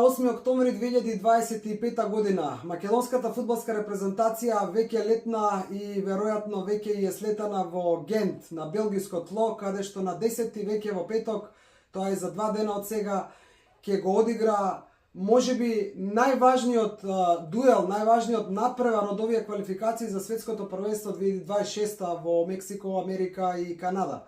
8 октомври 2025 година. Македонската фудбалска репрезентација веќе летна и веројатно веќе е слетана во Гент на белгиско тло, каде што на 10 веќе во петок, тоа е за 2 дена од сега, ќе го одигра можеби најважниот дуел, најважниот надпревар од овие квалификации за светското првенство 2026 во Мексико, Америка и Канада.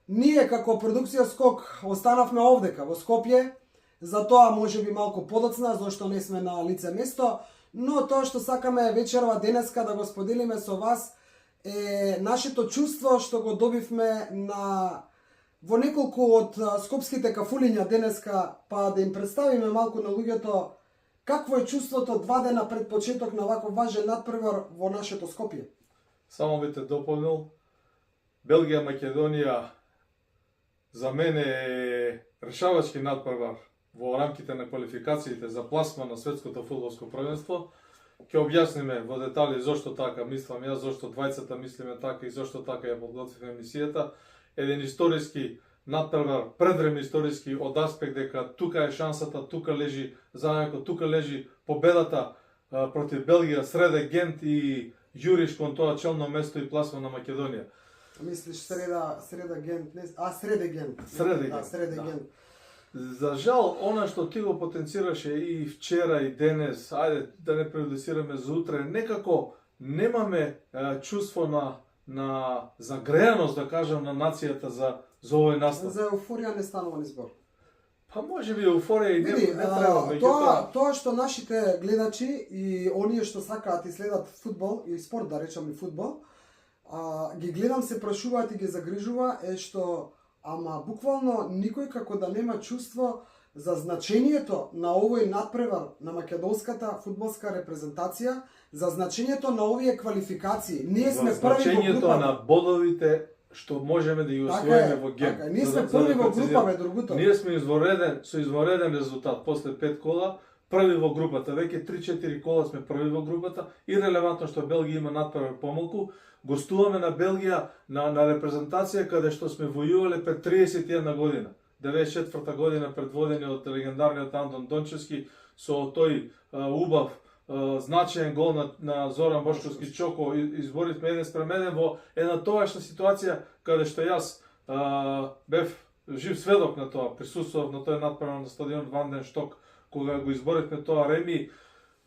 Ние како продукција Скок останавме овдека во Скопје, затоа можеби малку подоцна, зашто не сме на лице место, но тоа што сакаме вечерва денеска да го споделиме со вас е нашето чувство што го добивме во неколку од скопските кафулиња денеска, па да им представиме малку на луѓето какво е чувството 2 дена пред почеток на ваков важен надпревар во нашето Скопје. Само би те дополнил, Белгија, Македонија за мене е решавачки надпревар во рамките на квалификациите за пласма на светското фудбалско првенство. Ќе објасниме во детали зошто така мислам јас, зошто двајцата мислиме така и зошто така ја подготвивме емисијата. Еден историски надпревар, предрем историски од аспект дека тука е шансата, тука лежи зајако, тука лежи победата против Белгија, среде Гент и јуриш кон тоа челно место и пласма на Македонија. Мислиш среда Гент, не, среде Гент. Среде Гент. За жал, она што ти го потенцираше и вчера и денес, ајде да не прejudicirаме за утре, некако немаме чувство на загреаност, да кажам, на нацијата за овој настан. За еуфорија не станува ни збор. Па може би еуфорија и не треба. Тоа што нашите гледачи и оние што сакаат и следат фудбал и спорт, да речам и фудбал, ги гледам се прашуваат и ги загрижува е што ама буквално никој како да нема чувство за значењето на овој надпревар на македонската фудбалска репрезентација, за значењето на овие квалификации. Ние сме први во групата. За значењето на бодовите што можеме да ги освоиме во Гент. Ние сме први во група, бе, другото. Ние сме со извонреден резултат после 5 кола, први во групата. Веќе 3-4 кола сме први во групата и релевантно што Белгија има надпревар помалку. Гостуваме на Белгија на репрезентација каде што сме војувале пред 31 година. 94 година предводени од легендарниот Антон Дончевски со тој убав значаен гол на Зоран Бошковски Чоко. Изборивме 1:1 во една тогашна ситуација каде што јас бев жив сведок на тоа, присуствував на тој надпревар на стадион Ван ден Шток кога го изборивме тоа реми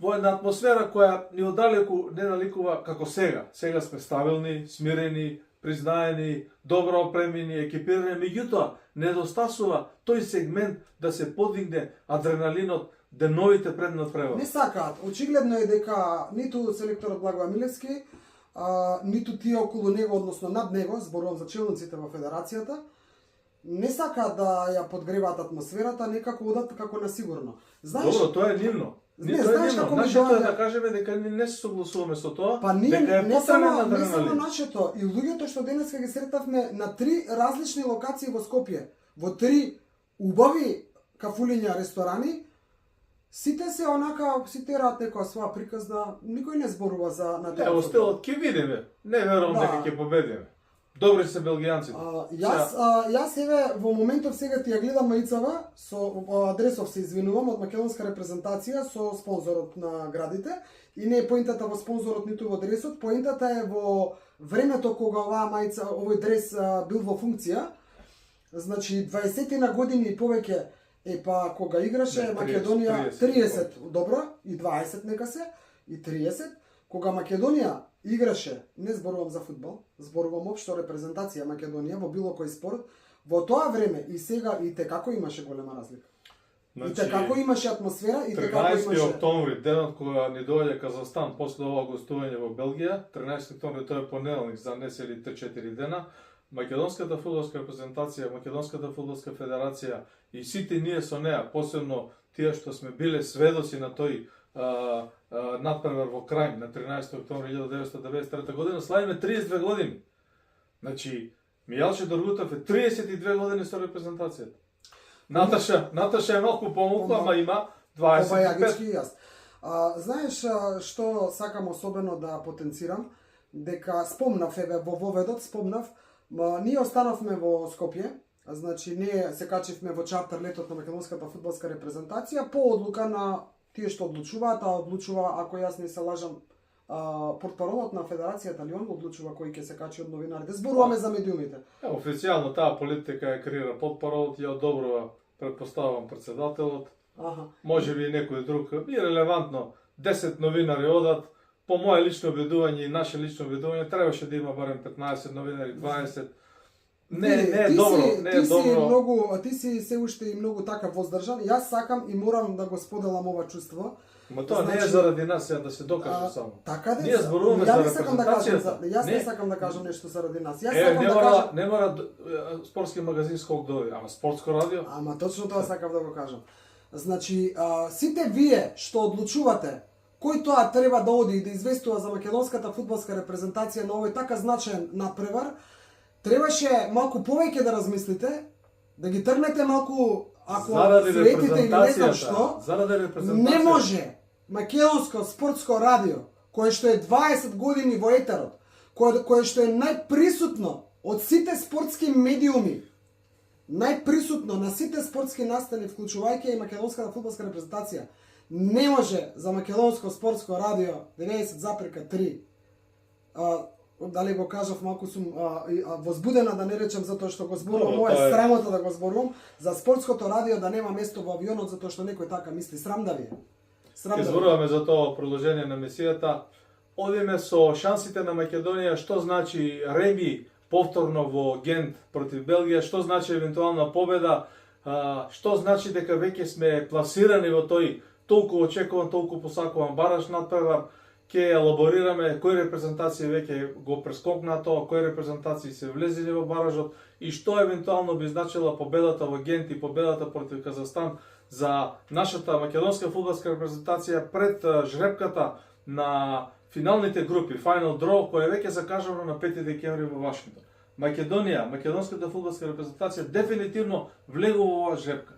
во една атмосфера која ни оддалеку не наликува како сега. Сега сме стабилни, смирени, признаени, добро опремени, екипирани, меѓутоа недостасува тој сегмент да се подигне адреналинот деновите пред надпревар. Не сакаат. Очигледно е дека ниту селекторот Благоја Милевски, ниту тие околу него, односно над него, зборувам за челниците во федерацијата, не сакаат да ја подгреваат атмосферата, некако одат како на сигурно. Знаеш, добро, тоа е нивно. Не, знаеш како нашето е да кажеме дека не се согласуваме со тоа, па ние, дека е не само нашето, и луѓето што денеска ги сретавме на 3 различни локации во Скопје, во 3 убави кафулиња ресторани, сите се онака, сите раат некоја своја приказна, никој не зборува за на телефон. Ево стелот ќе видиме, не верувам дека ќе победиме. Добри се белгијанците. Јас еве во моментов сега ти ја гледам маицава со адресов се извинувам од македонска репрезентација со спонзорот на градите и не е поентата во спонзорот ниту во дресот, поентата е во времето кога оваа маица, овој дрес бил во функција. Значи 20 на години и повеќе па кога играше Македонија 30, добро, и 20 нека се, и 30, кога Македонија играше, не зборувам за фудбал, зборувам општо репрезентација Македонија во било кој спорт, во тоа време и сега и како имаше голема разлика. Значи, и како имаше атмосфера, и како имаше... 13 октомври, денот кога ни доаѓа Казахстан после ова гостување во Белгија, 13 октомври тоа е понеделник, за не се ли 3-4 дена, македонската фудбалска репрезентација, македонската фудбалска федерација и сите ние со неа, посебно тие што сме биле сведоци на тој надпревар во Крајм на 13 октомври 1993 година, славиме 32 години. Значи, Мијалче Доргутов е 32 години со репрезентацијата. Наташа е малку помалку, ама има 25. Обајагички јас. Знаеш што сакам особено да потенцирам? Дека спомнав, еве, во воведот спомнав, ние останавме во Скопје, Значи, ние се качивме во чартер летот на македонската фудбалска репрезентација по одлука на тие што одлучуваат, а одлучува, ако јас не се лажам, портпаролот на Федерацијата Лион одлучува кој ќе се качи од новинарите. Зборуваме за медиумите. Официјално таа политика ја креира портпаролот, ја одобрува, претпоставувам, председателот. Може би некој друг, и релевантно, 10 новинари одат, по мое лично убедување и наше лично убедување, требаше да има барем 15 новинари, 20. Не е добро, не е добро. Ти си се уште и многу така воздржан. Јас сакам и морам да го споделам ова чувство. Ма тоа не е заради нас, да се докаже само. Така да. Ние зборуваме за репрезентацијата. Јас не сакам да кажам нешто заради нас. Јас сакам да кажам, не мора спортски магазин скок дојде, ама спортско радио. Ама точно тоа сакав да го кажам. Значи, сите вие што одлучувате кој тоа треба да оди и да известува за македонската фудбалска репрезентација на овој така значаен надпревар, требаше малку повеќе да размислите, да ги тргнете малку, ако светите или не знам што, не може македонско спортско радио, кое што е 20 години во етерот, кое што е најприсутно од сите спортски медиуми, најприсутно на сите спортски настани, вклучувајќи и македонската фудбалска репрезентација, не може за македонско спортско радио 90,3. Дали го кажав, малку сум возбудена да не речем затоа што го зборувам, моја срамота да го зборувам, за спортското радио да нема место во авионот затоа што некој така мисли. Срам да ви е. Ќе зборуваме за тоа продолжение на емисијата. Одиме со шансите на Македонија, што значи реми повторно во Гент против Белгија, што значи евентуална победа, што значи дека веќе сме пласирани во тој толку очекуван, толку посакуван бараш надпревар. Ќе елаборираме кои репрезентации веќе го прескокнаа тоа, кои репрезентации се влезени во баражот и што евентуално би значила победата во Гент и победата против Казахстан за нашата македонска фудбалска репрезентација пред жребката на финалните групи, Final Draw, која е веќе закажано на 5 декември во Вашингтон. Македонија, македонската фудбалска репрезентација дефинитивно влегува во оваа жребка.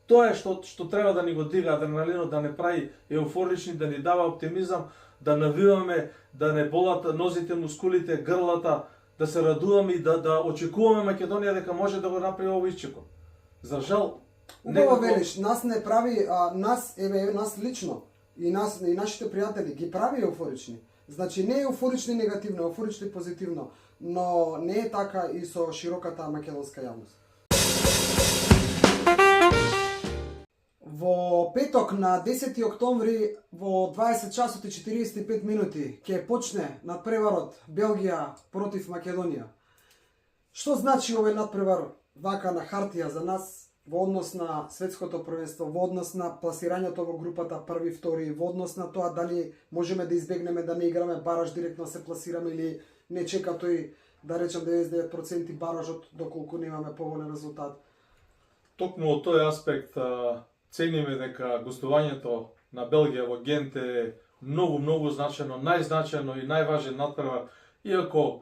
Тоа е што треба да ни го дига адреналинот, да не прави еуфорични, да ни дава оптимизам, да навиваме, да не болат нозите, мускулите, грлата, да се радуваме и да очекуваме Македонија дека може да го направи ово исчеко. За жал, убаво велиш, нас не прави, нас лично и нашите пријатели ги прави еуфорични. Значи не е еуфорични негативно, еуфорични позитивно, но не е така и со широката македонска јавност. Во петок на 10 октомври во 20 часот и 45 минути ќе почне надпреварот Белгија против Македонија. Што значи овој надпревар вака на хартија за нас во однос на светското првенство, во однос на пласирањето во групата први, втори, во однос на тоа дали можеме да избегнеме да не играме бараж директно се пласираме или не чека тој, да речем 99% баражот доколку немаме поволен резултат. Токму од тој аспект цениме дека гостувањето на Белгија во Гент е многу значено, најзначено и најважен надпревар, иако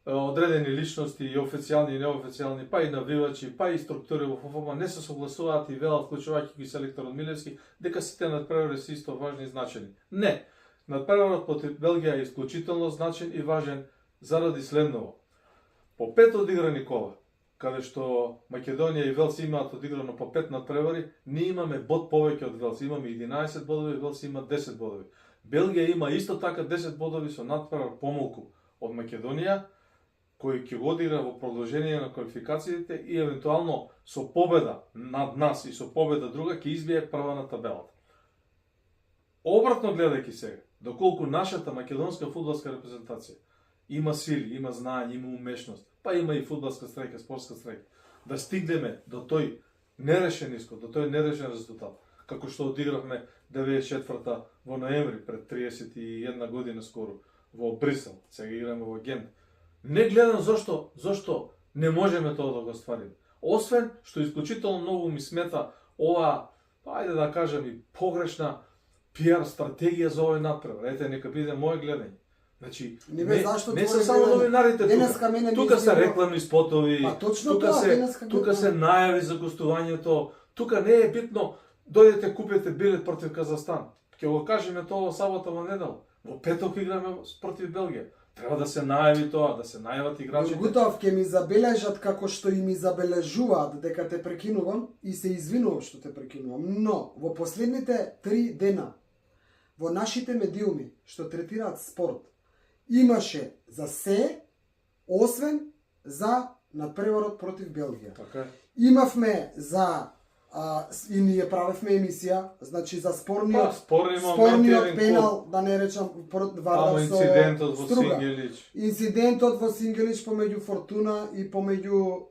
одредени личности и официјални и неофицијални, па и навивачи, па и структури во ФФМ не се согласуваат и велат, вклучувајќи ги селекторот Милевски, дека сите надпревари се исто важни и значени. Не, надпреварот против Белгија е исклучително значен и важен заради следново. По 5 одиграни кола, каде што Македонија и Велс имаат одиграно по 5 надпревари, ние имаме бод повеќе од Велс, имаме 11 бодови, Велс има 10 бодови. Белгија има исто така 10 бодови со надпревар помалку од Македонија, кој ќе го одигра во продолжение на квалификациите и евентуално со победа над нас и со победа друга ќе избие прва на табелата. Обратно гледајќи сега, доколку нашата македонска фудбалска репрезентација има сили, има знаење, има умешност, па има и фудбалска страјка, спортска страјка, да стигнеме до тој нерешен исход, до тој нерешен резултат, како што одигравме 94-та во ноември пред 31 година скоро во Брисел, сега играме во Гент. Не гледам зошто не можеме тоа да го ствариме. Освен што исклучително многу ми смета ова, ајде да кажем и погрешна пиар стратегија за овој надпревар. Ете, нека биде моје гледање. Значи, не се само новинарите тука. Тука се рекламни спотови, тука се најави за гостувањето. Тука не е битно дојдете купете билет против Казахстан. Ќе го кажеме тоа во сабота во недела. Во петок играме против Белгија. Треба да се најави тоа, да се најават играчите. Гутов ќе ми забележат како што и ми забележуваат дека те прекинувам и се извинувам што те прекинувам. Но во последните 3 дена во нашите медиуми што третираат спорт имаше за се освен за надпреварот против Белгија. Така е. Имавме за и ние правевме емисија, значи за спорниот пенал, да не речам, Вардар со инцидентот во Струга. Сингелич. Инцидентот во Сингелич помеѓу Фортуна и помеѓу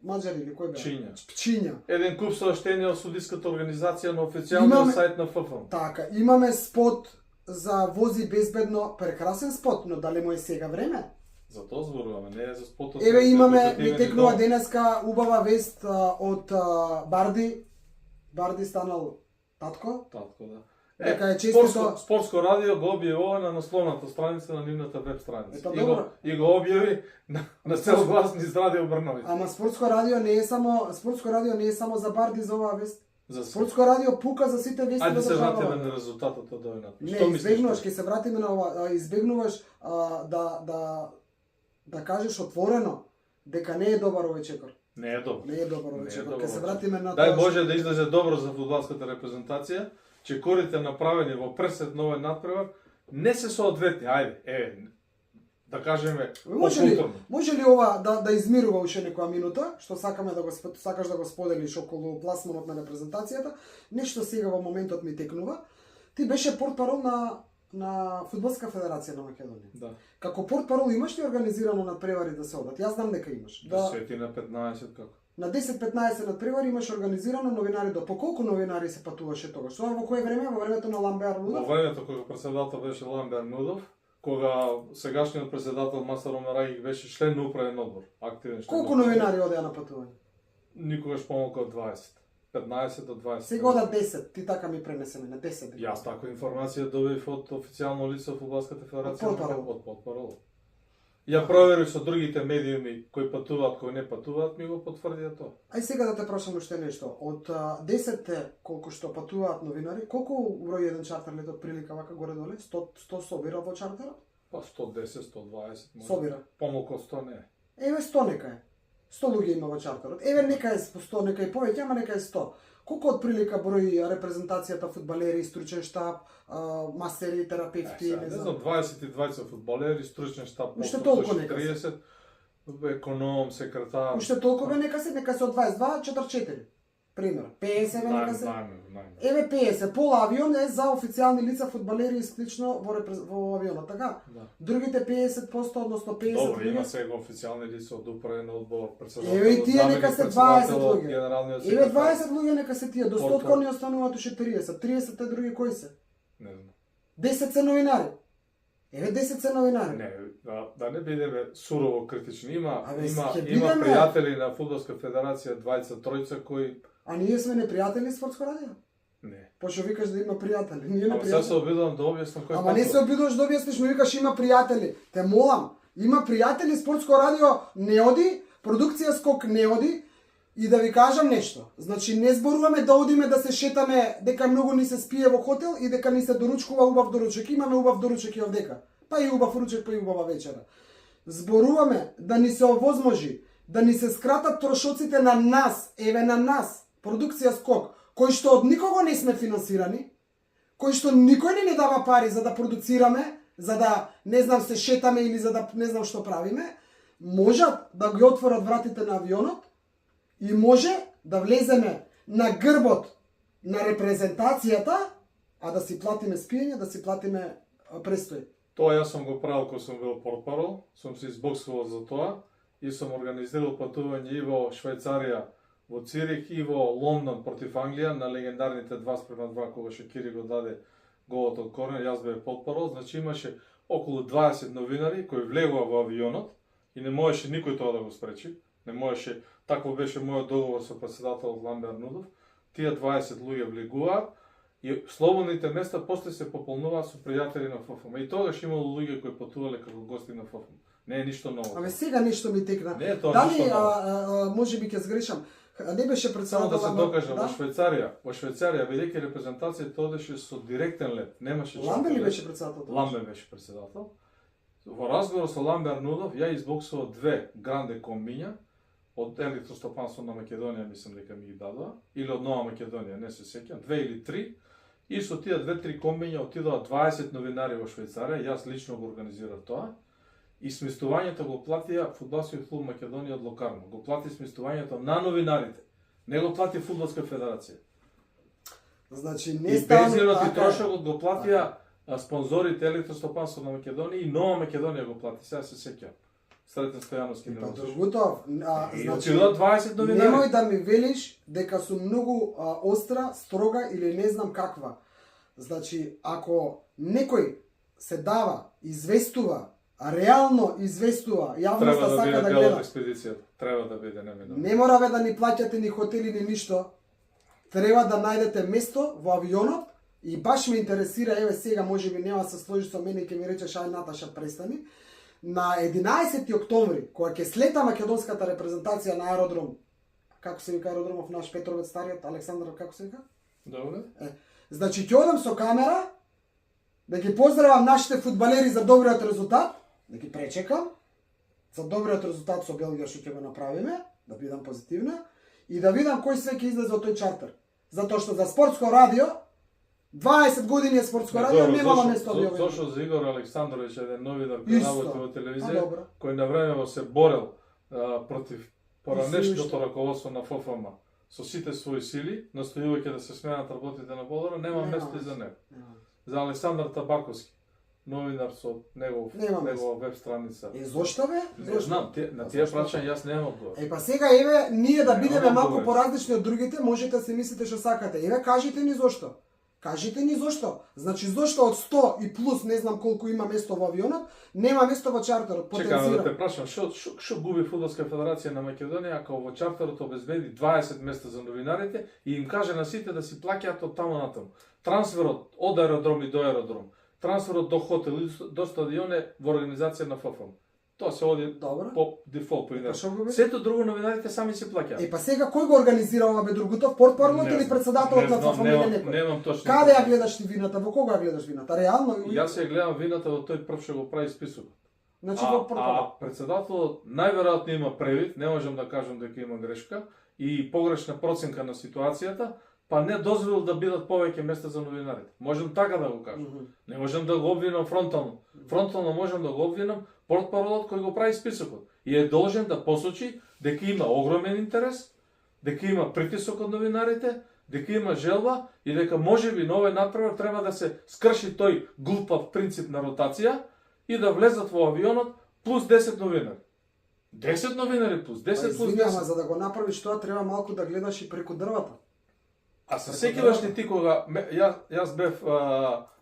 Маđари или кој беа? Пчиња. Еден куп сообщенија од судиската организација на официјалниот сајт на ФФ. Така, имаме спот за вози безбедно, прекрасен спот, но дали му е сега време? За тоа зборуваме, не е за спотот. Еве имаме, ми текнува денеска убава вест од Барди. Барди станал татко. Татко, да. Дека е честито... Спортско радио го објави ова на насловната страница на нивната веб страница. И го објави на целогласни радио Брновица. Ама Спортско радио не е само за Барди за оваа вест. За Спортско радио пука за сите вести Ајде во се државата. вратиме на резултатот од овој напад. Не, избегнуваш, ќе се вратиме на ова, избегнуваш да кажеш отворено дека не е добар овој чекор. Не е добар. Не е добар овој чекор. Ќе се вратиме на Дај Боже да излезе добро за фудбалската репрезентација. Чекорите направени во пресет на овој надпревар не се соодветни. Ајде, да кажеме покултурно. Може ли ова да измирува уште некоја минута, што сакаш да го споделиш околу пласманот на репрезентацијата? Нешто сега во моментот ми текнува. Ти беше портпарол на Фудбалска федерација на Македонија. Да. Како портпарол имаш ли организирано надпревари да се одат? Јас знам дека имаш. 10 на 15 како? На 10-15 надпревари имаш организирано, новинари до. По колку новинари се патуваше тогаш? Тоа во кое време? Во времето на Ламбеар Нудов? Во времето кога председател беше Ламбеар Нудов, кога сегашниот председател Масар Омераги беше член на управен одбор, активен член. Колку новинари одеа на патување? Никогаш помалку од 20. 15 до 20. Сега одат 10, ти така ми пренесеме на 10. Јас таква информација добив од официјално лице од Фудбалската федерација од портпарол. Ја проверив со другите медиуми кои патуваат, кои не патуваат, ми го потврдија тоа. Ај сега да те прашам уште нешто. Од 10 колку што патуваат новинари, колку број еден чартер летот прилика вака горе-доле? 100 собира во чартерот? Па 110, 120 може. Собира. Помалку од 100 не. Еве 100 нека е. 100 луѓе има во чартерот. Еве нека е 100, нека е повеќе, ама нека е 100. Колку од прилика број репрезентацијата фудбалери, стручен штаб, мастери, терапевти, не знам, 22 фудбалери, стручен штаб, уште толку нека 30, економ, секретар. Уште толку нека се од 22, 44. Пример, 50 нека се. Еве 50, пола авион е за официјални лица фудбалери исклучно во авионот, така? Да. Другите 50%, односно 50 Добро, има сега официјални лица од управен одбор, председател. Еве и тие нека се 20 луѓе. Генералниот Еве 20 луѓе нека се тие, до 100 кони остануваат уште 30. 30 други кои се? Не знам. 10 се новинари. Еве 10 се новинари. Не, да не бидеме сурово критични. Има бидеме. пријатели на Фудбалска федерација, двајца, тројца кои А ние сме непријатели Спортско радио? не. Пошто викаш да има пријатели, ние не Ама сега се обидувам да објаснам кој. Ама не се обидуваш да објасниш, ми викаш има пријатели. Те молам, има пријатели Спортско радио не оди, продукција Скок не оди. И да ви кажам нешто. Значи не зборуваме да одиме да се шетаме дека многу ни се спие во хотел и дека ни се доручкува убав доручек. Имаме убав доручек и овдека. Па и убав ручек, па и убава вечера. Зборуваме да ни се овозможи, да ни се скратат трошоците на нас, еве на нас, продукција Скок, кои што од никого не сме финансирани, кои што никој не дава пари за да продуцираме, за да не знам се шетаме или за да не знам што правиме, можат да ги отворат вратите на авионот и може да влеземе на грбот на репрезентацијата, а да си платиме спиење, да си платиме престој. Тоа јас сум го правил кога сум бил портпарол, сум се избоксувал за тоа и сум организирал патување и во Швајцарија, во Цирих и во Лондон против Англија на легендарните 2:2 кога Шакири го даде голот од корнер, јас бев портпарол, значи имаше околу 20 новинари кои влегува во авионот и не можеше никој тоа да го спречи. Не можеше, такво беше мојот договор со председателот Ламбеар Нудов. Тие 20 луѓе влегуваат и слободните места после се пополнуваат со пријатели на ФФМ. И тогаш имало луѓе кои патувале како гости на ФФМ. Не е ништо ново. Абе сега нешто ми текна. Не е тоа Дали ништо ново. може би ќе сгрешам. Не беше Само председател. да се ама- докажа, да? во Швајцарија, бидејќи репрезентацијата одеше со директен лет, немаше Ламбе ли чартер лет. беше председател? Ламбе беше председател. Во разговор со Ламбе Арнудов, ја избоксував 2 гранде комбиња од електростопанство на Македонија, мислам дека ми ги дадоа, или од Нова Македонија, не се сеќам, 2 или 3. И со тие 2-3 комбиња отидоа 20 новинари во Швајцарија, јас лично го организирав тоа. И сместувањето го платија фудбалскиот клуб Македонија од Локарно. Го плати сместувањето на новинарите. Не го плати Фудбалска федерација. Значи не И стану бензинот и така. трошокот го платија спонзорите електростопанство на Македонија и Нова Македонија го плати. Сега се сеќавам. Сретен Стојановски И не па можеше. Другутов, И значи отидоа 20 новинари. немој да ми велиш дека сум многу остра, строга или не знам каква. Значи, ако некој се дава, известува, реално известува, Треба јавноста да сака биде да дел од гледа. експедицијата. Треба да биде неминовно. Не мора да ни плаќате ни хотели ни ништо. Треба да најдете место во авионот и баш ме интересира, еве сега можеби нема се сложи со мене и ќе ми речеш ај Наташа престани. На 11 октомври, кога ќе слета македонската репрезентација на аеродром, како се вика аеродромов наш Петровец стариот, Александров како се вика? Добре. Значи ќе одам со камера да ги поздравам нашите фудбалери за добриот резултат, да ги пречекам за добриот резултат со Белгија што ќе го направиме, да бидам позитивна и да видам кој све ќе излезе од тој чартер. Затоа што за спортско радио 20 години е спортско радио, немало место објавено. Зошто за Игор Александрович, еден новинар кој Исто. работи во А, телевизија, добро. кој на времево се борел против поранешното уште. раководство на ФФМ со сите своји сили, настојувајќи да се сменат работите на Болора, нема Нема место и место. за него. Нема. За Александар Табаковски, новинар со Нема негова место. веб страница. Зошто бе? Не знам, на тие прашања јас немам одговор. Па сега еве ние да бидеме Нема малку одговор. поразлични од другите, можете да се мислите што сакате. Еве кажете ни зошто. Кажете ни зошто. Значи зошто од 100 и плюс не знам колку има место во авионот, нема место во чартерот. Чекам да те Потенцира. прашам, што губи Фудбалска федерација на Македонија ако во чартерот обезбеди 20 места за новинарите и им каже на сите да си плаќаат од таму натаму. Трансферот од аеродром и до аеродром, трансферот до хотел и до стадион е во организација на ФФМ. Тоа се оди Добро. по дефолт по Па иначе. што губи? Сето друго новинарите сами си плаќаат. Па сега кој го организира ова бе другото? Портпарлот или председателот на ФФМ или некој? Немам точно. Каде ја гледаш ти вината? Во кога ја гледаш вината? Реално? Јас ја гледам вината во тој прв што го прави список. Значи во портпарлот. Председателот најверојатно има превид, не можам да кажам дека има грешка и погрешна проценка на ситуацијата, па не дозволил да бидат повеќе места за новинарите. Можам така да го кажам. Не можам да го обвинам фронтално. Фронтално можам да го обвинам портпаролот кој го прави списокот. И е должен да посочи дека има огромен интерес, дека има притисок од новинарите, дека има желба и дека можеби на овој натпревар треба да се скрши тој глупав принцип на ротација и да влезат во авионот плюс 10 новинари. 10 новинари плюс 10 плюс Извини, ама 10. за да го направиш тоа треба малку да гледаш и преку дрвата. А се сеќаваш ли ти кога јас бев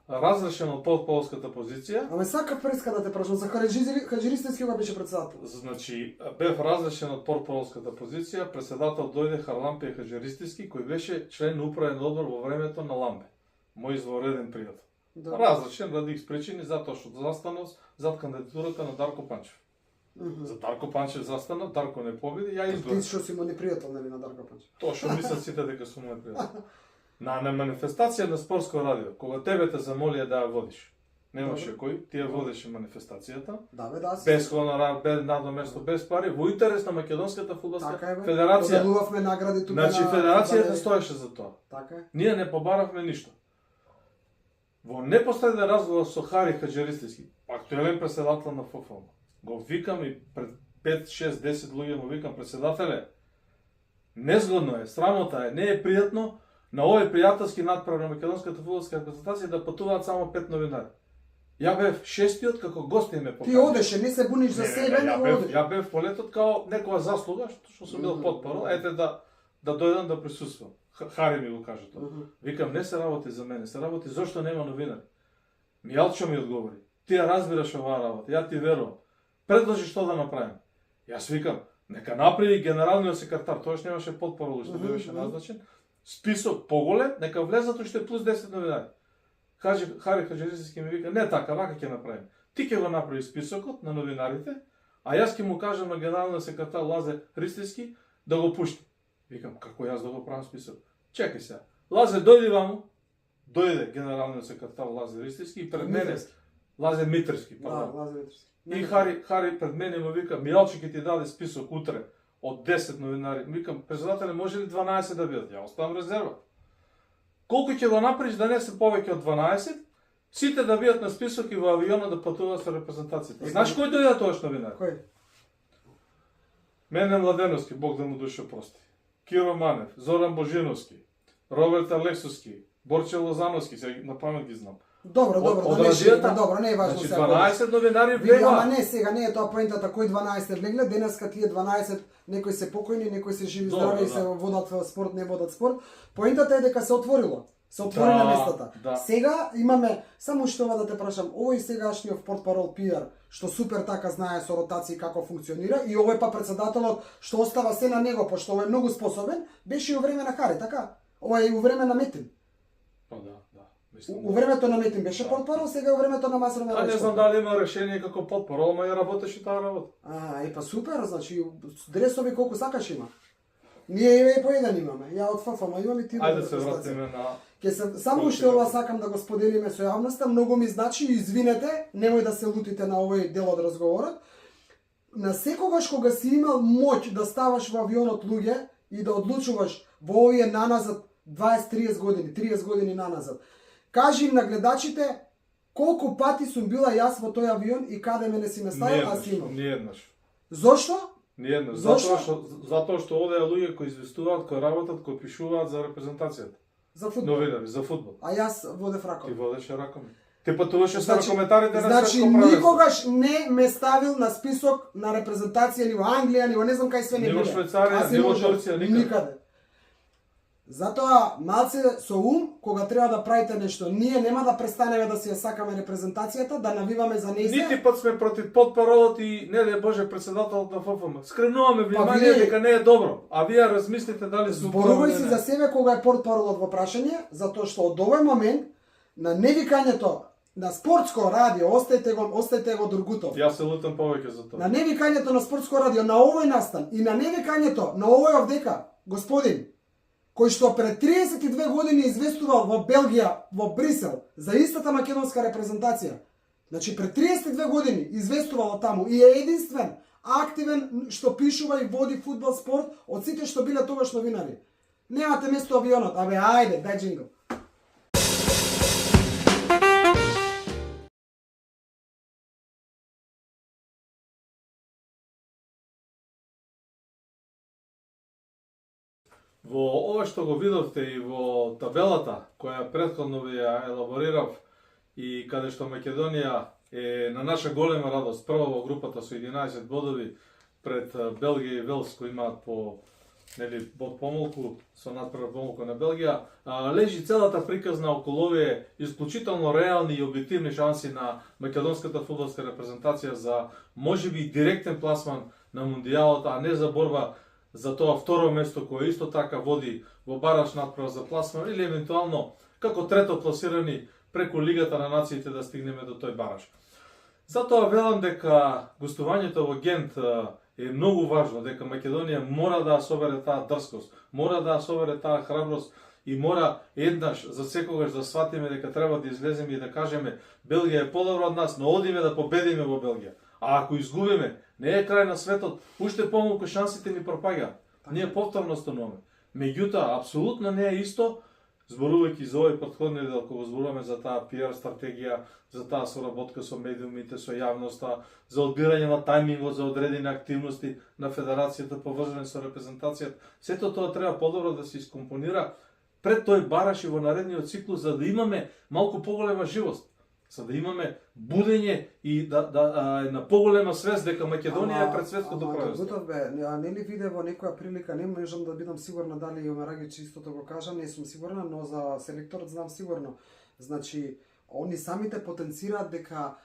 разрешен од полската позиција? Ама сака преска да те прашам за Хаджиристински кога беше председател. Значи, бев разрешен од полската позиција, председател дојде Харлампе Хаджиристински, кој беше член на управен одбор во времето на Ламбе. Мој извореден пријател. Да. Разрешен ради их причини затоа што застанав зад кандидатурата на Дарко Панчев. За Дарко Панчев застанав, Дарко не победи, ја Ти избрав. што си му непријател, нели, на Дарко Панчев? Тоа што мислат сите дека сум мој пријател. На манифестација на спортско радио, кога тебе те замолија да ја водиш, немаше кој, ти ја водеше манифестацијата, Да, бе, да. без хонорар, без надо место, без пари, во интерес на Македонската фудбалска Така е, бе. федерација. Доделувавме награди тука Значи, на федерацијата фудбалери. стоеше за тоа. Така е. Ние не побаравме ништо. Во непосреден разговор со Хари Хаджиристински, актуелен председател на ФФМ, го викам и пред 5, 6, 10 луѓе му викам, председателе, незгодно е, срамота е, не е пријатно на овој пријателски надпревар на Македонската фудбалска репрезентација да патуваат само 5 новинари. Ја бев шестиот како гост им ме покани. Ти одеше, не се буниш за себе, него одеш. Ја бев полетот као некоја заслуга што сум бил потпорал, ете да дојдам да присуствам. Хари ми го кажа тоа. Викам, не се работи за мене, се работи зошто нема новинари. Мијалчо ми одговори. Ти ја разбираш оваа работа, ја ти верувам. Предложи што да направим. Јас викам, нека направи генералниот секретар, тоаш немаше потпорал што беше назначен, список поголем, нека влезат уште плюс 10 новинари. Хари Хаджиристински ми вика, не така, вака ќе направим. Ти ќе го направи списокот на новинарите, а јас ќе му кажам на генералниот секретар Лазе Христински да го пушти. Викам, како јас да го правам список? Чекај се. Лазе дојди ваму. Дојде генералниот секретар Лазе Ристевски и пред мене Лазе Митрски, Да, Лазе Митрски. И Хари пред мене му вика, Мијалче ќе ти даде список утре од 10 новинари. Викам, председателе, може ли 12 да бидат? Ја оставам резерва. Колку ќе го направиш да не се повеќе од 12, сите да бидат на список и во авионот да патуваат со репрезентацијата. Знаеш кој дојде тоаш новинар? Кој? Мене Младеновски, Бог да му душа прости. Киро Манев, Зоран Божиновски, Роберт Алексовски, Борче Лозановски, сега на памет ги знам. Добро, добро, не е важно значи, сега. 12 новинари влега. Ама не, сега не е тоа поентата кој 12 влегле, денеска тие 12, некои се покојни, некои се живи здрави и се водат спорт, не водат спорт. Поентата е дека се отворило. Се отвори на местата. Да. Сега имаме, само што да те прашам, овој сегашниот портпарол PR, што супер така знае со ротации како функционира, и овој па председателот што остава се на него, пошто овој е многу способен, беше и у време на Хари, така? Ова е и у време на Метин. Па да. У времето на Метин беше портпарол, сега е у времето на Масро Марачко. Не знам дали има решение како портпарол, ама ја работеше таа работа. Па супер, значи дресови колку сакаш има. Ние и по еден имаме. Ја од ФФМ имам и ти. Ајде се вратиме на само уште ова сакам да го споделиме со јавноста, многу ми значи, извинете, немој да се лутите на овој дел од разговорот. На секогаш кога си имал моќ да ставаш во авионот луѓе и да одлучуваш во овие наназад 20-30 години, 30 години наназад. Кажи им на гледачите колку пати сум била јас во тој авион и каде мене си ме ставил, а си имам. Ниеднаш. Зошто? Ниеднаш. Затоа што овие луѓе кои известуваат, кои работат, кои пишуваат за репрезентацијата. За фудбал. Новинари, за фудбал. А јас водев раком. Ти водеше раком. Ти патуваше со коментарите на Значи светско првенство. никогаш не ме ставил на список на репрезентација ни во Англија, ни во не знам кај све не биле. Ни во Швајцарија, ни во Турција, никаде. Затоа малце со ум, кога треба да правите нешто, ние нема да престанеме да си ја сакаме репрезентацијата, да навиваме за нејзе. Нити пат сме против портпаролот и не дај Боже председателот на ФФМ. Скренуваме внимание дека не е добро, а вие размислите дали се зборувај си за себе кога е портпаролот во прашање, затоа што од овој момент на невикањето на спортско радио, остајте го Дургутов. Јас се лутам повеќе за тоа. На невикањето на спортско радио на овој настан и на невикањето на овој овдека господин кој што пред 32 години известувал во Белгија, во Брисел, за истата македонска репрезентација. Значи пред 32 години известувал таму и е единствен, активен што пишува и води фудбал спорт од сите што биле тогаш новинари. Немате место авионот, абе ајде, дај джингл. Во ова што го видовте и во табелата, која претходно ви ја елаборирав и каде што Македонија е на наша голема радост прва во групата со 11 бодови пред Белгија и Велс кои имаат по bod помалку со надпревар помалку на Белгија, лежи целата приказна околу овие исклучително реални и објективни шанси на македонската фудбалска репрезентација за можеби директен пласман на мундијалот, а не за борба за тоа второ место кое исто така води во бараш надпревар за пласман или евентуално како трето пласирани преку Лигата на нациите да стигнеме до тој бараш. Затоа велам дека гостувањето во Гент е многу важно, дека Македонија мора да собере таа дрскост, мора да собере таа храброст и мора еднаш за секогаш да сватиме дека треба да излеземе и да кажеме Белгија е подобра од нас, но одиме да победиме во Белгија. А ако изгубиме, не е крај на светот, уште помалку шансите ни пропаѓаат. Ние повторно стануваме. Меѓутоа, апсолутно не е исто, зборувајќи за овој претходни дел, кога зборуваме за таа PR стратегија, за таа соработка со медиумите, со јавноста, за одбирање на тајмингот за одредени активности на федерацијата поврзани со репрезентацијата. Сето тоа треба подобро да се искомпонира пред тој бараш и во наредниот циклус, за да имаме малку поголема живост, за да имаме будење и на поголема свест дека Македонија е пред светското првенство. Готов бе, не ли виде во некоја прилика, не можам да бидам сигурна дали Омерагич истото го кажа, не сум сигурна, но за селекторот знам сигурно. Значи, они самите потенцираат дека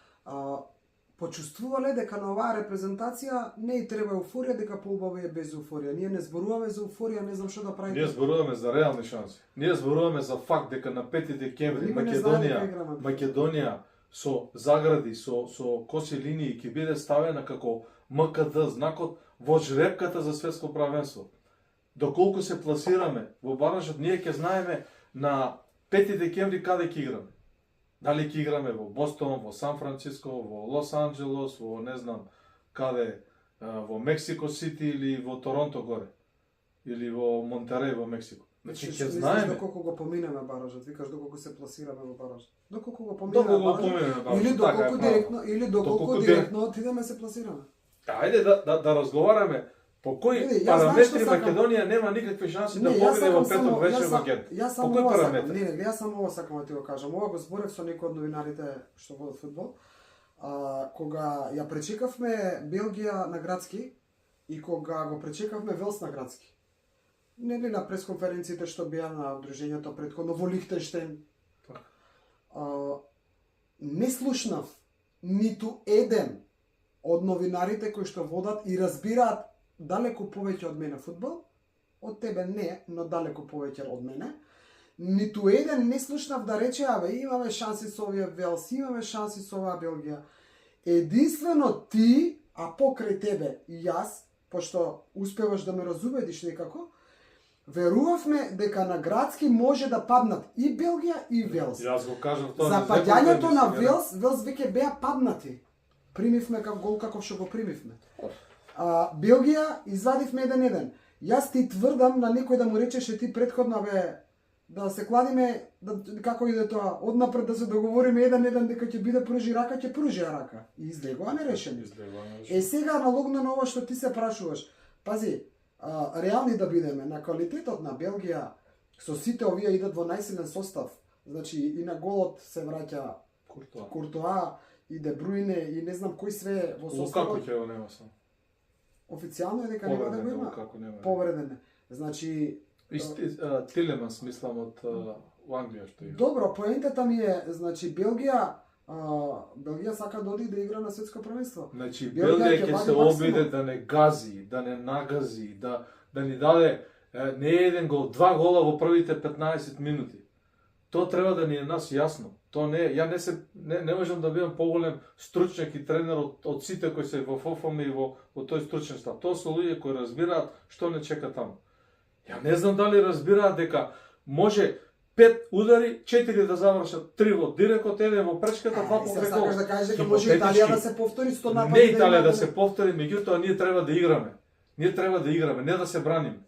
почувствувале дека на оваа репрезентација не и треба еуфорија, дека поубаво е без еуфорија. Ние не зборуваме за еуфорија, не знам што да правиме. Ние зборуваме за реални шанси. Ние зборуваме за факт дека на 5 декември Македонија со загради, со коси линии ќе биде ставена како МКД знакот во жребката за светско правенство. доколку се пласираме во баражот, ние ќе знаеме на 5 декември каде ќе играме. Дали ќе играме во Бостон, во Сан Франциско, во Лос Анџелос, во не знам каде, во Мексико Сити или во Торонто горе. Или во Монтереј во Мексико. Значи ќе знаеме доколку го поминеме баражот, викаш доколку се пласираме во баражот. Доколку го доколку поминеме го поминеме баражот. или Така е, доколку право. директно Доколку директно отидеме се пласираме. Ајде да разговараме по кои Види, јас знаеш параметри што сакам. Македонија нема никакви шанси да јас победи сакам во само- петок вечер јас во сам- Гент. Јас По само кои ова сакам. параметри? Не, јас само ова сакам да ти го кажам. Ова го зборев со некои од новинарите што водат фудбал. Кога ја пречекавме Белгија на градски и кога го пречекавме Велс на градски. Нели на пресконференциите што беа на удружењето претходно во Лихтенштейн. Не слушнав ниту еден од новинарите кои што водат и разбираат далеку повеќе од мене фудбал, од тебе не, но далеку повеќе од мене. Ниту еден не слушнав да рече, имаме шанси со овие Велс, имаме шанси со оваа Белгија. Единствено ти, а покрај тебе и јас, пошто успеваш да ме разубедиш некако, верувавме дека на градски може да паднат и Белгија и Велс. Јас го кажав тоа. За паѓањето на Велс веќе беа паднати. Примивме гол каков што го примивме. Белгија извадивме 1-1. Јас ти тврдам на некој да му речеше ти претходно да се кладиме, како иде тоа, однапред да се договориме 1-1 дека ќе биде пружи рака, ќе пружи рака. И излегува нерешено. Сега аналогно на ова што ти се прашуваш. Пази, реални да бидеме на квалитетот на Белгија, со сите овие идат во најсилен состав. Значи и на голот се враќа Куртоа и Де Бруйне и не знам кој све во составот. Како ќе го нема сам? Официјално е дека нема да го има. Повреден е. Значи Тилеманс мислам од Англија што игра. Добро, поентата ми е, значи Белгија сака да оди да игра на светско првенство. Значи Белгија ќе се обиде да не гази, да не нагази, да ни даде не еден гол, 2 гола во првите 15 минути. Тоа треба да ни е нас јасно. Тоа не, ја не можам да бидам поголем стручњак и тренер од сите кои се во ФОФМ и во тој стручен штаб. Тоа се луѓе кои разбираат што не чека таму. Ја не знам дали разбираат дека може 5 удари, 4 да завршат, 3 во дирекот, 1 во пречката, 2 по гол. Сакаш да кажеш дека може Италија да се повтори 100 напади. Не Италија да се повтори, меѓутоа ние треба да играме. Ние треба да играме, не да се браниме.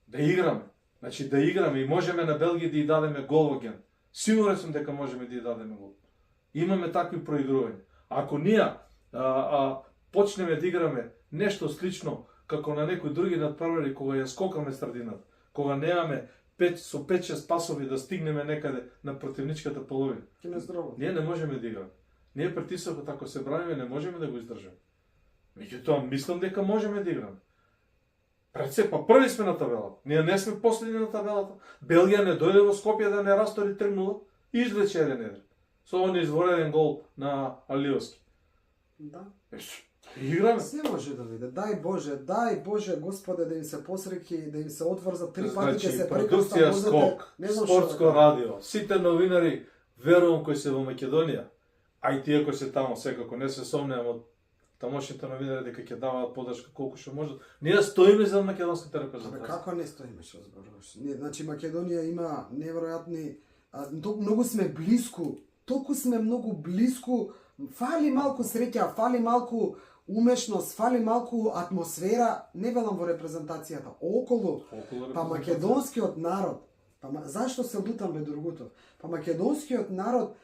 Да играме. Значи да играме и можеме на Белгија да ја дадеме гол во Гент. Сигурен сум дека можеме да ја дадеме гол. Имаме такви проигрувања. Ако ние почнеме да играме нешто слично како на некои други надпревари кога ја скокаме средината, кога немаме 5-6 пасови да стигнеме некаде на противничката половина. Ние не можеме да играме. Ние притисокот ако се браниме не можеме да го издржаме. Меѓутоа мислам дека можеме да играме. Пред се па први сме на табелата. Ние не сме последни на табелата. Белгија не дојде во Скопје да не растори 3-0 и извлече 1-1. Со оној извореден гол на Алиовски. Да. Играме. Се може да биде. Дај Боже, Господе, да им се посреќи, да им се отврзат 3 пати, ќе се продукција Скок, Спортско радио, сите новинари, верувам кои се во Македонија, а и тие кои се тамо секако, не се сомневам од тамошните новинари дека ќе даваат поддршка колку што можат. Ние стоиме за македонската репрезентација. Како не стоиме, што зборуваш? Значи Македонија има неверојатни, многу сме блиску, толку сме многу блиску, фали малку среќа, фали малку умешност, фали малку атмосфера, не велам во репрезентацијата, околу па македонскиот народ. Зашто се лутам бе другото? Па македонскиот народ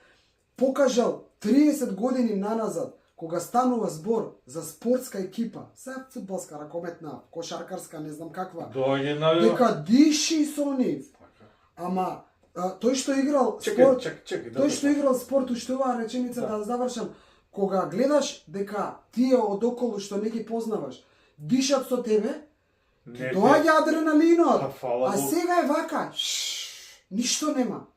покажал 30 години наназад, кога станува збор за спортска екипа, се фудбалска, ракометна, кошаркарска, не знам каква, дека диши со нив. Ама тој што играл спорт, тој што играл спорт, уште оваа реченица да завршам, кога гледаш дека тие од околу што не ги познаваш, дишат со тебе, доаѓа адреналинот, а сега е вака, ништо нема.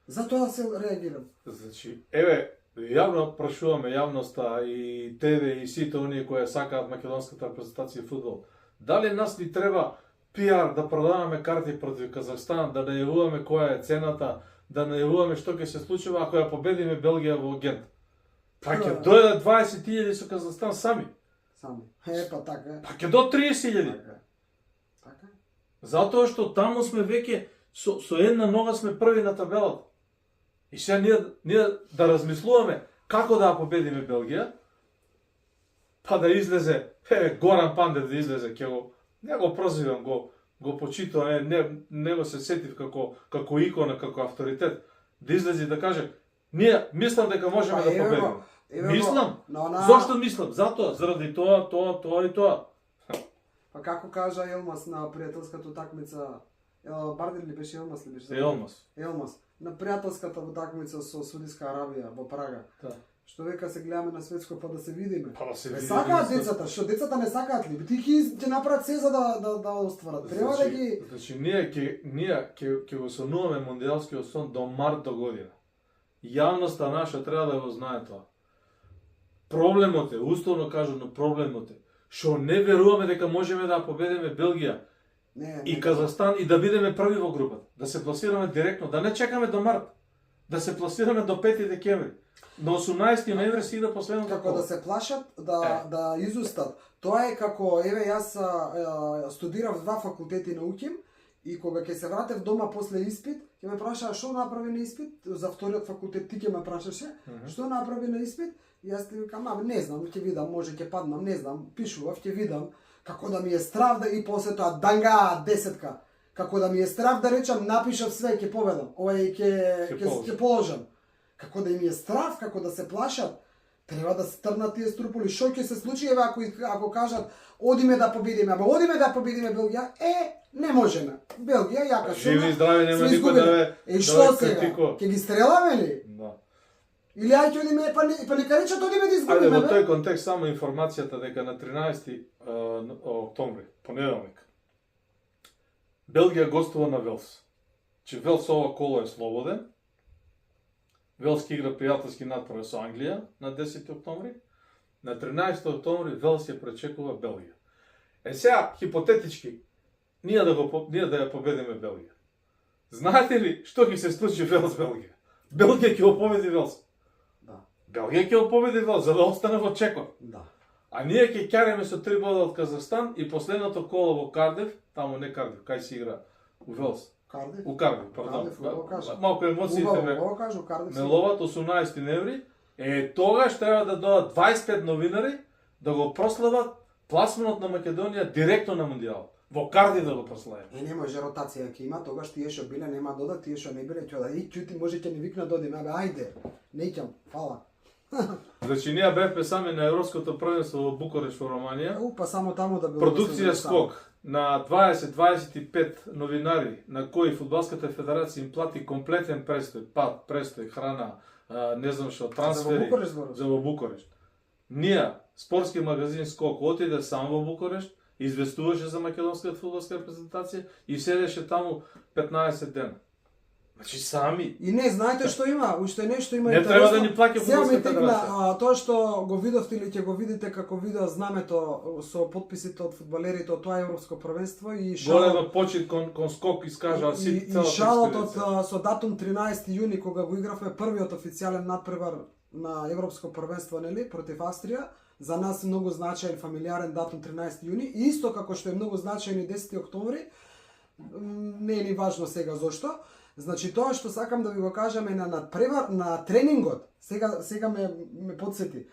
Затоа се реагирам. Значи, еве, јавно прашуваме јавноста и тебе и сите оние кои сакаат македонската репрезентација и фудбал. Дали нас ни треба пиар да продаваме карти против Казахстан, да најавуваме која е цената, да најавуваме што ќе се случува ако ја победиме Белгија во Гент? Па ќе дојдат 20.000 со Казахстан сами. Па така. Па ќе до 30.000. Така. Затоа што таму сме веќе со една нога сме први на табелата. И сега ние да размислуваме како да ја победиме Белгија, па да излезе Горан Пандев да излезе, не го прозивам, го почитувам, не го се сетив како икона, како авторитет, да излезе и да каже, ние мислам дека можеме да победиме. Мислам. Зошто мислам? Затоа, заради тоа и тоа. Па како кажа Елмас на пријателската утакмица, Бардин ли беше Елмас ли беше? Елмас. На пријателската утакмица со Саудиска Арабија во Прага. Да. Што века се гледаме на светско па да се видиме. Па да се Не видиме. сакаат децата, што децата не сакаат ли? Ти ќе направат се за да остварат. Треба да ги Значи ние ќе го сонуваме мондијалскиот сон до март до година. Јавноста наша треба да го знае тоа. Проблемот е, условно кажано проблемот е, што не веруваме дека можеме да победиме Белгија и Казахстан и да бидеме први во групата, да се пласираме директно, да не чекаме до март, да се пласираме до 5 декември. На 18 ноември си иде последното како коло. да се плашат да изустат. Тоа е како јас студирав 2 факултети на УКИМ и кога ќе се вратев дома после испит, ќе ме прашаа што направи на испит, за вториот факултет ти ќе ме прашаше, што направи на испит, и јас ти викам, не знам, ќе видам, може ќе паднам, не знам, пишував, ќе видам, како да ми е страв да и после тоа данга 10-ка, како да ми е страв да речам напишав све, ќе победам, ќе положам. Како да им е страв, како да се плашат, треба да се трнат тие струполи. Што ќе се случи ако кажат одиме да победиме, Белгија, не можеме. Белгија јака силна. Живи и здрави, нема никој да ве што сега? критикува. Ќе ги стреламе ли? Да. Или ќе одиме, па нека речат одиме да изгубиме. Ајде во тој контекст само информацијата дека на 13 октомври, понеделник, Белгија гостува на Велс. Че Велс ова коло е слободен. Велс ќе игра пријателски натпревар со Англија на 10 октомври. На 13 октомври Велс ја пречекува Белгија. Сега, хипотетички, ние да ја победиме Белгија. Знаете ли што ќе се случи Велс-Белгија? Белгија ќе го победи Велс. Да. Белгија ќе го победи Велс, за да остане во чекор. Да. А ние ќе ќареме со 3 бода од Казахстан и последното коло во Кардиф, таму не Кардиф, кај се игра у Велс. Кардиф? У Кардиф, пардон. Малку емоциите ме ловат 18 ноември. Тогаш треба да додат 25 новинари да го прослават пласманот на Македонија директно на Мондијал. Во Кардиф да го прослават. Не може ротација ќе има, тогаш тие што биле нема додат, тие што не биле ќе да ќути, може ќе не викна додим, ајде. Не ќам, фала. Значи ние бевме сами на Европското првенство во Букурешт во Романија. Па само таму да било. Продукција скок на 20-25 новинари на кои Фудбалската федерација им плати комплетен престој, престој, храна, не знам што, трансфери за во Букурешт. Ние, спортски магазин Скок, отиде сам во Букурешт, известуваше за македонската фудбалска репрезентација и седеше таму 15 дена. Значи сами. И не, знаете што има? Уште нешто има интересно. Не треба да ни плаќа фудбалската федерација. Тоа што го видовте или ќе го видите како видео знамето со подписите од фудбалерите од тоа европско првенство и голема почит кон Скок искажа и шалот со датум 13 јуни кога го игравме првиот официјален натпревар на европско првенство, нели, против Австрија. За нас многу значаен фамилиарен датум 13 јуни, и исто како што е многу значаен и 10 октомври. Не е ни важно сега зошто. Значи тоа што сакам да ви го кажам е на надпревар, на тренингот. Сега ме подсети.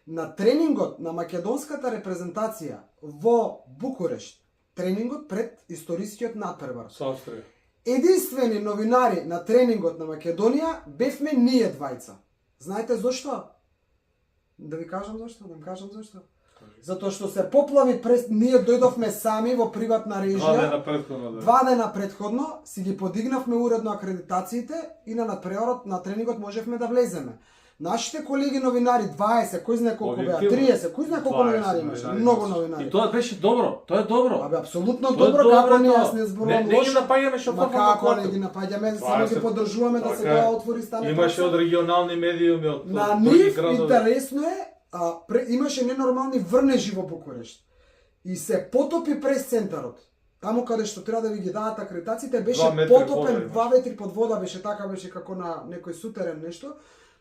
На тренингот на македонската репрезентација во Букурешт, тренингот пред историскиот надпревар. Со Австрија. Единствени новинари на тренингот на Македонија бевме ние двајца. Знаете зошто? Да ви кажам зошто, Затоа што се поплави ние дојдовме сами во приватна режија. 2 дена претходно си ги подигнавме уредно акредитациите и на надпреварот на тренингот можевме да влеземе. Нашите колеги новинари 20, кој знае колку беа, 30, кој знае колку новинари имаше, многу новинари. И тоа беше добро, тоа е добро. Апсолутно добро, како не јас не зборувам лошо. Не ги напаѓаме што како не ги напаѓаме, само ги поддржуваме да се тоа отвори стане. Имаше од регионални медиуми од на нив интересно е. Имаше ненормални врнежи во Букурешт и се потопи прес-центарот. Таму каде што треба да ви ги дадат акредитациите беше потопен, 2 метри под вода беше, така беше како на некој сутерен нешто.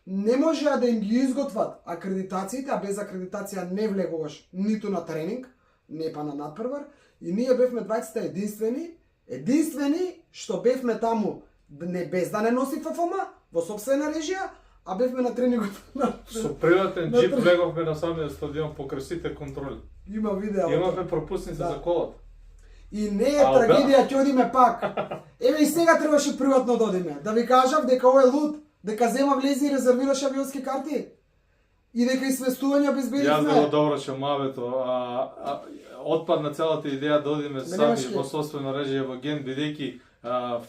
Не можеа да им ги изготват акредитациите, а без акредитација не влегуваш ниту на тренинг, не па на надпревар. И ние бевме двајцата единствени Единствени што бевме таму, не без да не носи ФФМ, во собствена режија, а бевме на тренингот Со приватен джип влеговме на самиот стадион покрај сите контроли. Има видео. Имавме пропусница за колата. И не е трагедија, ќе одиме пак. Еве и сега требаше приватно да одиме. Да ви кажав дека овој луд, дека зема влези и резервираше авионски карти. И дека и сместување обезбедивме. Јас да го довршам мавето, отпадна целата идеја да одиме сами во собствена режија во Гент, бидејќи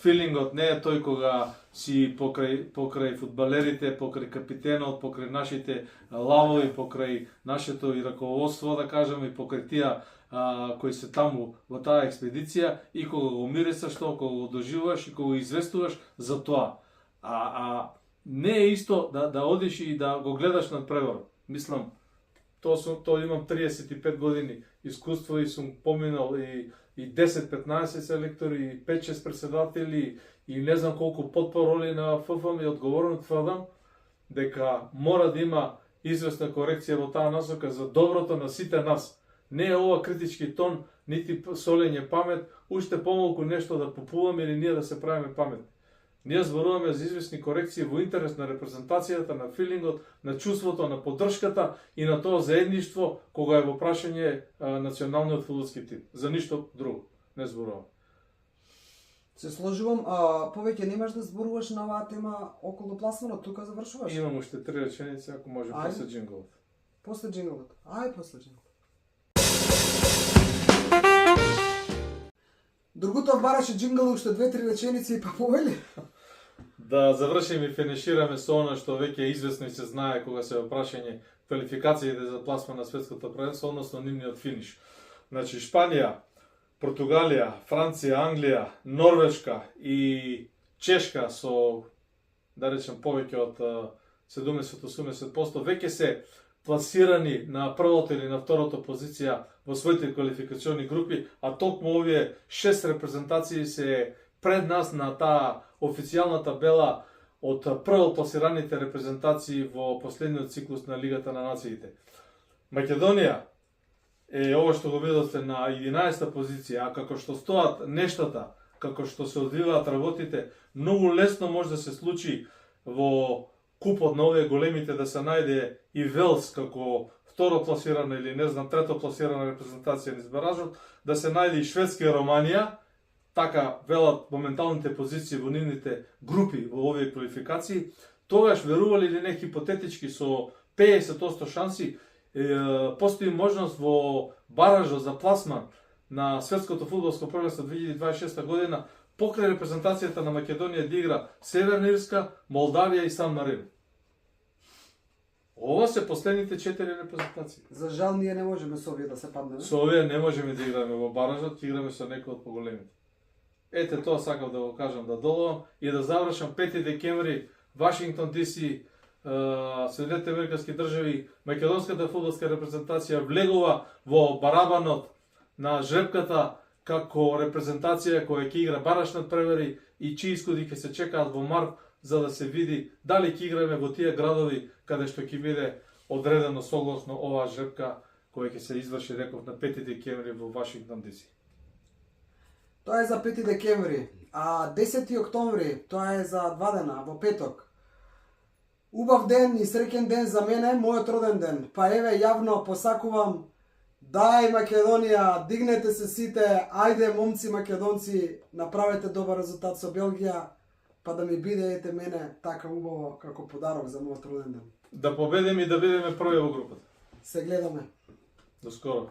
филингот не е тој кога си покрај фудбалерите, покрај капитенот, покрај нашите лавови, покрај нашето и раководство, да кажам, и покрај тие кои се таму во таа експедиција, и кога го мирисаш тоа, кога го доживуваш и кога го известуваш за тоа. Не е исто да одиш и да го гледаш на превор. Мислам, тоа имам 35 години искуство и сум поминал и 10-15 селектори, и 5-6 председатели, и не знам колку подпороли на ФФМ, и одговорно тврдам дека мора да има известна корекција во таа насока за доброто на сите нас. Не е ова критички тон, нити солење памет, уште помалку нешто да попуваме или ние да се правиме памет. Ние зборуваме за известни корекции во интерес на репрезентацијата, на филингот, на чувството, на поддршката и на тоа заедништво кога е во прашање националниот фудбалски тим. За ништо друго не зборувам. Се сложувам, повеќе немаш да зборуваш на оваа тема околу пласманот, тука завршуваш. Имам уште 3 реченици, ако може после джинглот. После джинглот. После джинглот. Другото бараше джингл уште 2-3 реченици и па повели. Да завршиме и финишираме со она што веќе е известно и се знае кога се во прашање квалификациите за пласман на светското првенство, односно нивниот финиш. Значи Шпанија, Португалија, Франција, Англија, Норвешка и Чешка со, да речем, повеќе од 70-80% веќе се пласирани на првото или на второто позиција во своите квалификациони групи, а токму овие 6 репрезентации се пред нас на таа официјална табела од прво пласираните репрезентации во последниот циклус на Лигата на нациите. Македонија е ова што го видовте на 11-та позиција, а како што стоат нештата, како што се одвиваат работите, многу лесно може да се случи во купот на овие големите да се најде и Велс како второ пласирана или не знам трето пласирана репрезентација низ баражот, да се најде и Шведска и Романија, така велат моменталните позиции во нивните групи во овие квалификации, тогаш верували или не хипотетички со 50% шанси, постои можност во баражот за пласман на светското фудбалско првенство 2026 година покрај репрезентацијата на Македонија да игра Северна Ирска, Молдавија и Сан Марино. Ова се последните 4 репрезентации. За жал ние не можеме со овие да се паднеме. Со овие не можеме да играме во баражот, играме со некои од поголемите. Ете тоа сакав да го кажам, да доловам и да завршам 5 декември Вашингтон ДС, Соединетите Американски држави, македонската фудбалска репрезентација влегува во барабанот на жрепката како репрезентација која ќе игра барашнат превери и чии исходи ќе се чекаат во март, за да се види дали ќе играме во тие градови каде што ќе биде одредено согласно оваа жрепка која ќе се изврши, реков, на 5 декември во Вашингтон ДС. Тоа е за 5 декември, а 10 октомври, тоа е за 2 дена, во петок. Убав ден и среќен ден за мене, мојот роден ден. Па еве, јавно посакувам, дај Македонија, дигнете се сите, ајде момци македонци, направете добар резултат со Белгија, па да ми бидеете мене така убаво како подарок за мојот роден ден. Да победиме и да бидеме први во групата. Се гледаме. До скоро.